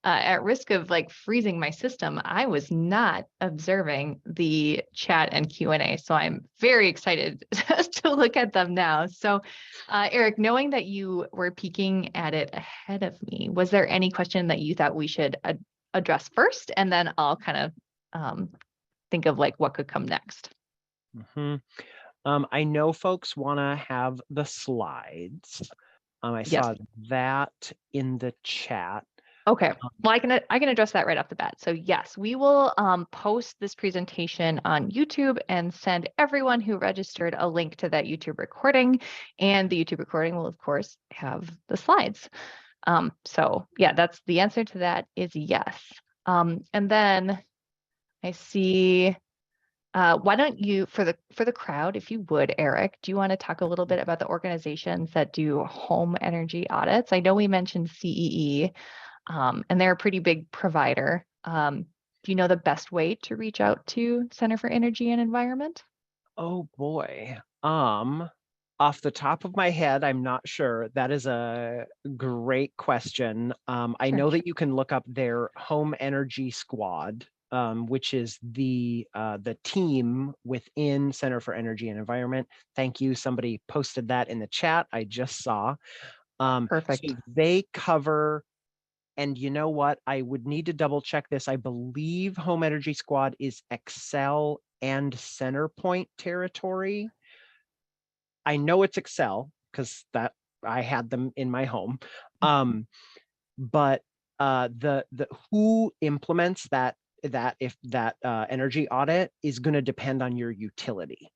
Speaker 1: at risk of freezing my system, I was not observing the chat and Q&A. So I'm very excited to look at them now. So Eric, knowing that you were peeking at it ahead of me, was there any question that you thought we should address first? And then I'll kind of think of what could come next.
Speaker 2: Mm-hmm. I know folks want to have the slides. I saw that in the chat.
Speaker 1: Okay, well, I can address that right off the bat. So yes, we will post this presentation on YouTube and send everyone who registered a link to that YouTube recording. And the YouTube recording will, of course, have the slides. So yeah, that's the answer to that is yes. And then I see, why don't you, for the crowd, if you would, Eric, do you want to talk a little bit about the organizations that do home energy audits? I know we mentioned CEE. And they're a pretty big provider. Do you know the best way to reach out to Center for Energy and Environment?
Speaker 2: Oh boy. Off the top of my head, I'm not sure. That is a great question. I know that you can look up their Home Energy Squad, which is the team within Center for Energy and Environment. Thank you. Somebody posted that in the chat. I just saw.
Speaker 1: Perfect.
Speaker 2: So they cover. And you know what? I would need to double check this. I believe Home Energy Squad is Excel and Centerpoint territory. I know it's Excel because that I had them in my home. But the who implements that energy audit is going to depend on your utility.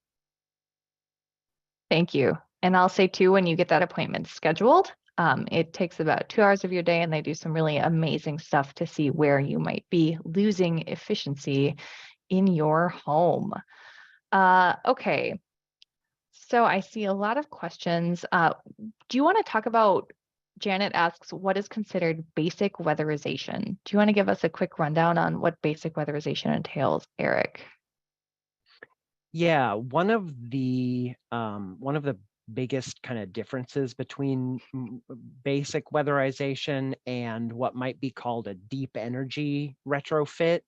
Speaker 1: Thank you. And I'll say too, when you get that appointment scheduled, It takes about 2 hours of your day, and they do some really amazing stuff to see where you might be losing efficiency in your home. Okay, so I see a lot of questions. Do you want to talk about, Janet asks, what is considered basic weatherization? Do you want to give us a quick rundown on what basic weatherization entails, Eric?
Speaker 2: Yeah, one of the biggest kind of differences between basic weatherization and what might be called a deep energy retrofit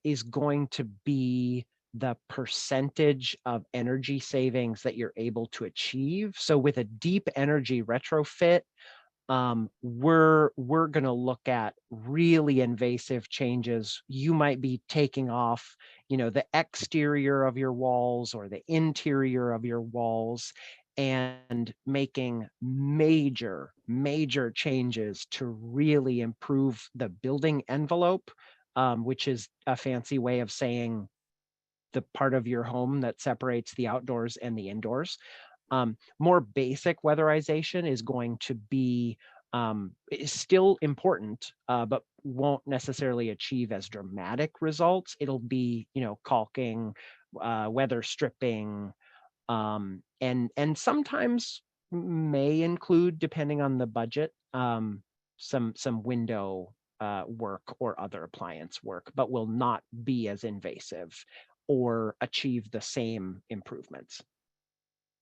Speaker 2: is going to be the percentage of energy savings that you're able to achieve. So with a deep energy retrofit, we're going to look at really invasive changes. You might be taking off, the exterior of your walls or the interior of your walls and making major changes to really improve the building envelope, which is a fancy way of saying the part of your home that separates the outdoors and the indoors. More basic weatherization is going to be is still important, but won't necessarily achieve as dramatic results. It'll be, caulking, weather stripping, and sometimes may include, depending on the budget, some window work or other appliance work, but will not be as invasive or achieve the same improvements.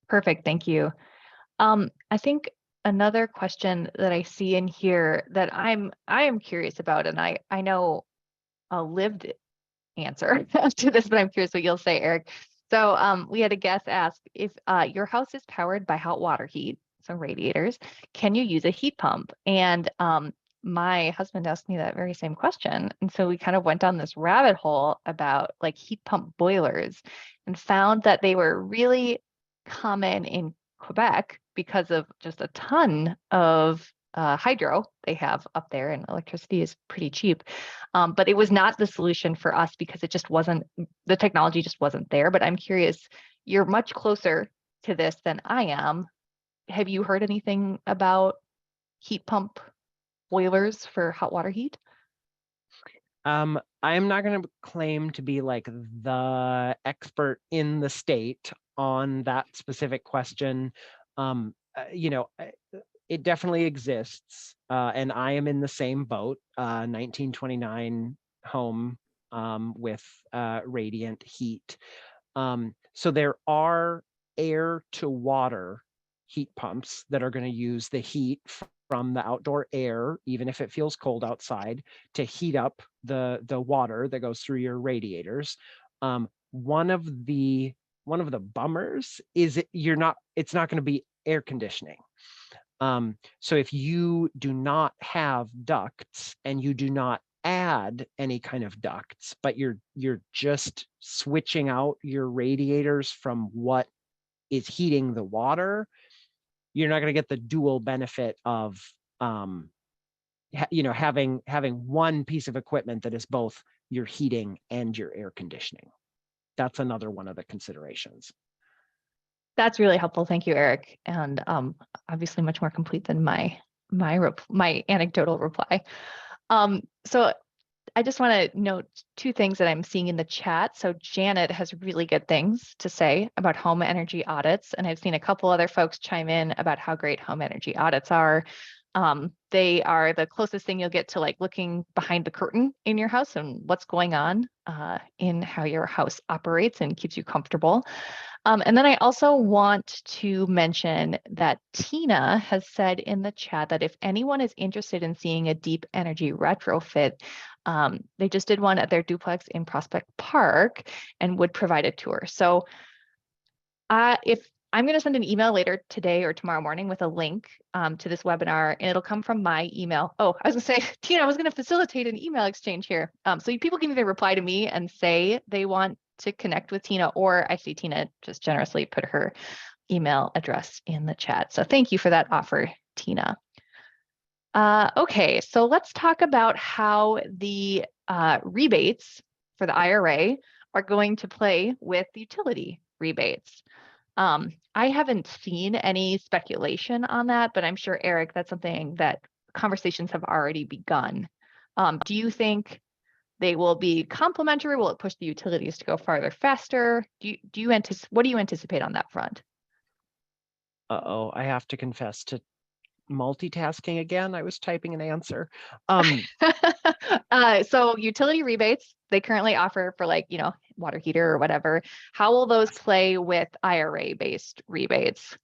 Speaker 1: Perfect, thank you. I think another question that I see in here that I am curious about, and I know a lived answer to this, but I'm curious what you'll say, Eric. So we had a guest ask, if your house is powered by hot water heat, so radiators, can you use a heat pump? And my husband asked me that very same question. And so we kind of went down this rabbit hole about like heat pump boilers and found that they were really common in Quebec because of just a ton of hydro they have up there, and electricity is pretty cheap. But it was not the solution for us because it just wasn't, the technology just wasn't there. But I'm curious, you're much closer to this than I am. Have you heard anything about heat pump boilers for hot water heat?
Speaker 2: I'm not going to claim to be like the expert in the state on that specific question. It definitely exists, and I am in the same boat. 1929 home with radiant heat. So there are air to water heat pumps that are going to use the heat from the outdoor air, even if it feels cold outside, to heat up the water that goes through your radiators. One of the bummers is it's not going to be air conditioning. So if you do not have ducts and you do not add any kind of ducts, but you're just switching out your radiators from what is heating the water, you're not going to get the dual benefit of having one piece of equipment that is both your heating and your air conditioning. That's another one of the considerations.
Speaker 1: That's really helpful. Thank you, Eric. And obviously much more complete than my anecdotal reply. So I just want to note two things that I'm seeing in the chat. So Janet has really good things to say about home energy audits, and I've seen a couple other folks chime in about how great home energy audits are. They are the closest thing you'll get to like looking behind the curtain in your house and what's going on in how your house operates and keeps you comfortable. And then I also want to mention that Tina has said in the chat that if anyone is interested in seeing a deep energy retrofit, they just did one at their duplex in Prospect Park and would provide a tour. So if I'm going to send an email later today or tomorrow morning with a link to this webinar, and it'll come from my email. Oh, I was going to say, Tina, I was going to facilitate an email exchange here. So people can either reply to me and say they want to connect with Tina, or I see Tina just generously put her email address in the chat. So thank you for that offer, Tina. Okay, so let's talk about how the rebates for the IRA are going to play with utility rebates. I haven't seen any speculation on that, but I'm sure, Eric, that's something that conversations have already begun. Do you think they will be complementary? Will it push the utilities to go farther, faster? What do you anticipate on that front?
Speaker 2: Uh-oh, I have to confess to multitasking again. I was typing an answer.
Speaker 1: So utility rebates, they currently offer for like, water heater or whatever. How will those play with IRA-based rebates?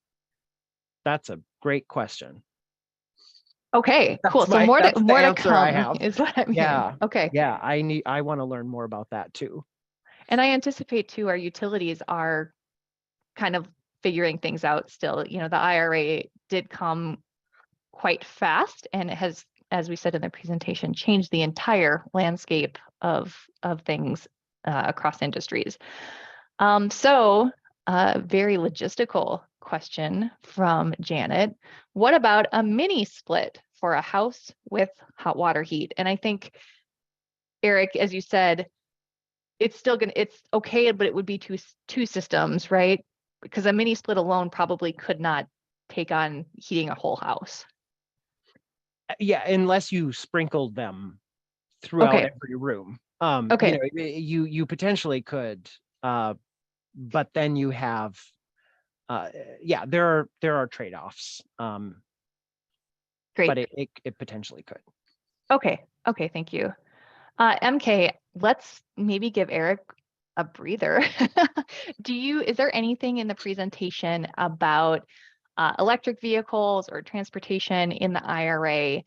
Speaker 2: That's a great question.
Speaker 1: Okay, cool. So
Speaker 2: That's the
Speaker 1: more to
Speaker 2: answer I
Speaker 1: come
Speaker 2: have.
Speaker 1: is what I'm hearing.
Speaker 2: Yeah.
Speaker 1: Okay.
Speaker 2: Yeah, I want to learn more about that too.
Speaker 1: And I anticipate too, our utilities are kind of figuring things out still. The IRA did come quite fast, and it has, as we said in the presentation, changed the entire landscape of things across industries. So very logistical question from Janet. What about a mini split for a house with hot water heat? And I think, Eric, as you said, it's okay, but it would be two systems, right? Because a mini split alone probably could not take on heating a whole house.
Speaker 2: Yeah, unless you sprinkled them throughout
Speaker 1: Okay.
Speaker 2: every room.
Speaker 1: Okay.
Speaker 2: You potentially could, but then you have, yeah, there are trade-offs.
Speaker 1: Great.
Speaker 2: But it potentially could.
Speaker 1: Okay. Okay. Thank you. MK, let's maybe give Eric a breather. Is there anything in the presentation about electric vehicles or transportation in the IRA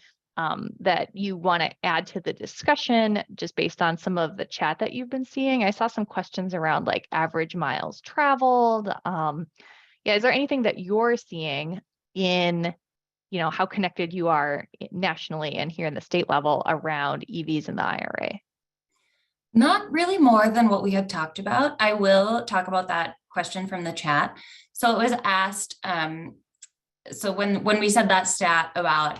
Speaker 1: that you want to add to the discussion, just based on some of the chat that you've been seeing? I saw some questions around like average miles traveled. Yeah, is there anything that you're seeing in how connected you are nationally and here in the state level around EVs in the IRA?
Speaker 3: Not really more than what we had talked about. I will talk about that question from the chat. So it was asked, so when we said that stat about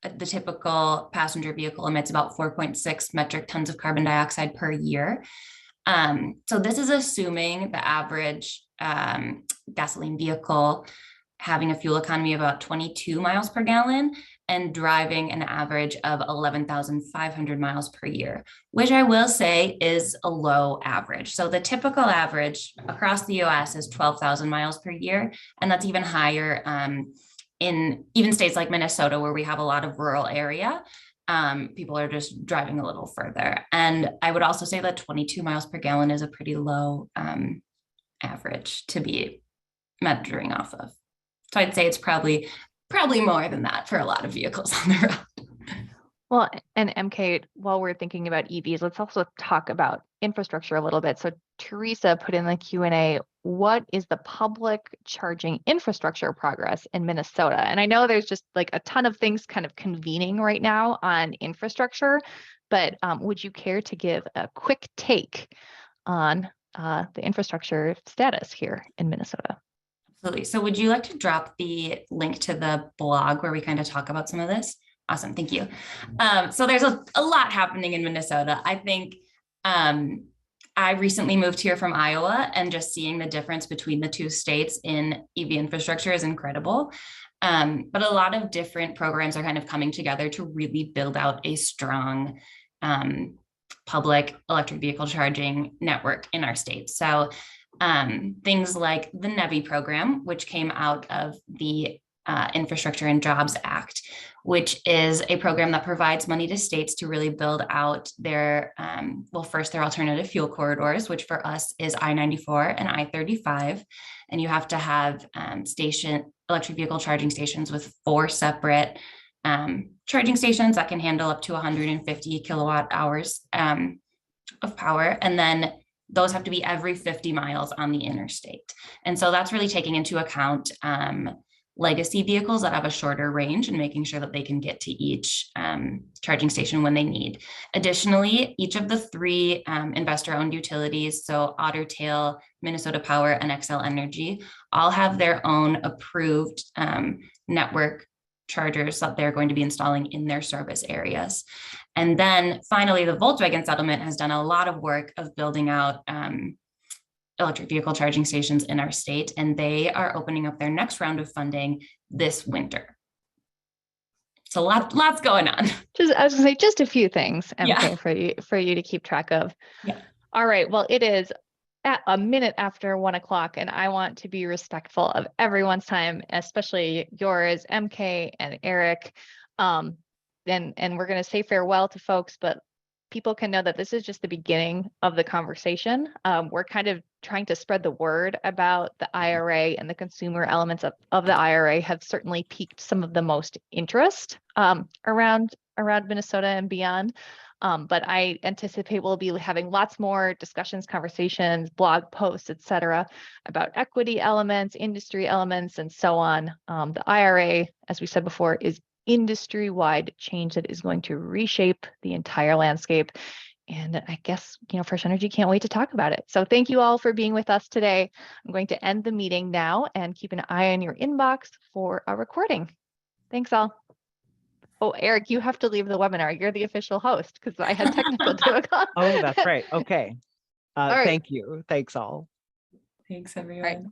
Speaker 3: the typical passenger vehicle emits about 4.6 metric tons of carbon dioxide per year. So this is assuming the average gasoline vehicle having a fuel economy of about 22 miles per gallon and driving an average of 11,500 miles per year, which I will say is a low average. So the typical average across the US is 12,000 miles per year, and that's even higher in even states like Minnesota, where we have a lot of rural area. People are just driving a little further. And I would also say that 22 miles per gallon is a pretty low average to be measuring off of. So I'd say it's probably more than that for a lot of vehicles on the road.
Speaker 1: Well, and MK, while we're thinking about EVs, let's also talk about infrastructure a little bit. So Teresa put in the Q&A, what is the public charging infrastructure progress in Minnesota? And I know there's just like a ton of things kind of convening right now on infrastructure, but would you care to give a quick take on the infrastructure status here in Minnesota?
Speaker 3: Absolutely. So would you like to drop the link to the blog where we kind of talk about some of this? Awesome. Thank you. So there's a lot happening in Minnesota. I think I recently moved here from Iowa, and just seeing the difference between the two states in EV infrastructure is incredible. But a lot of different programs are kind of coming together to really build out a strong public electric vehicle charging network in our state. So things like the NEVI program, which came out of the Infrastructure and Jobs Act, which is a program that provides money to states to really build out their, first their alternative fuel corridors, which for us is I-94 and I-35. And you have to have electric vehicle charging stations with 4 separate charging stations that can handle up to 150 kilowatt hours of power. And then those have to be every 50 miles on the interstate. And so that's really taking into account legacy vehicles that have a shorter range and making sure that they can get to each charging station when they need. Additionally, each of the 3 investor-owned utilities, so Otter Tail, Minnesota Power, and Xcel Energy, all have their own approved network chargers that they're going to be installing in their service areas. And then finally, the Volkswagen settlement has done a lot of work of building out electric vehicle charging stations in our state, and they are opening up their next round of funding this winter. So lots going on.
Speaker 1: I was gonna say just a few things, MK,
Speaker 3: Yeah.
Speaker 1: for you to keep track of.
Speaker 3: Yeah.
Speaker 1: All right. Well, it is at a minute after 1 o'clock, and I want to be respectful of everyone's time, especially yours, MK and Eric. And we're going to say farewell to folks, but people can know that this is just the beginning of the conversation. We're kind of trying to spread the word about the IRA, and the consumer elements of the IRA have certainly piqued some of the most interest around Minnesota and beyond. But I anticipate we'll be having lots more discussions, conversations, blog posts, et cetera, about equity elements, industry elements, and so on. The IRA, as we said before, is industry-wide change that is going to reshape the entire landscape. And I guess, Fresh Energy can't wait to talk about it. So thank you all for being with us today. I'm going to end the meeting now and keep an eye on your inbox for a recording. Thanks all. Oh, Eric, you have to leave the webinar. You're the official host because I had technical difficulties.
Speaker 2: Oh, that's right. Okay.
Speaker 1: All right.
Speaker 2: Thank you. Thanks all.
Speaker 3: Thanks, everyone.
Speaker 1: All right.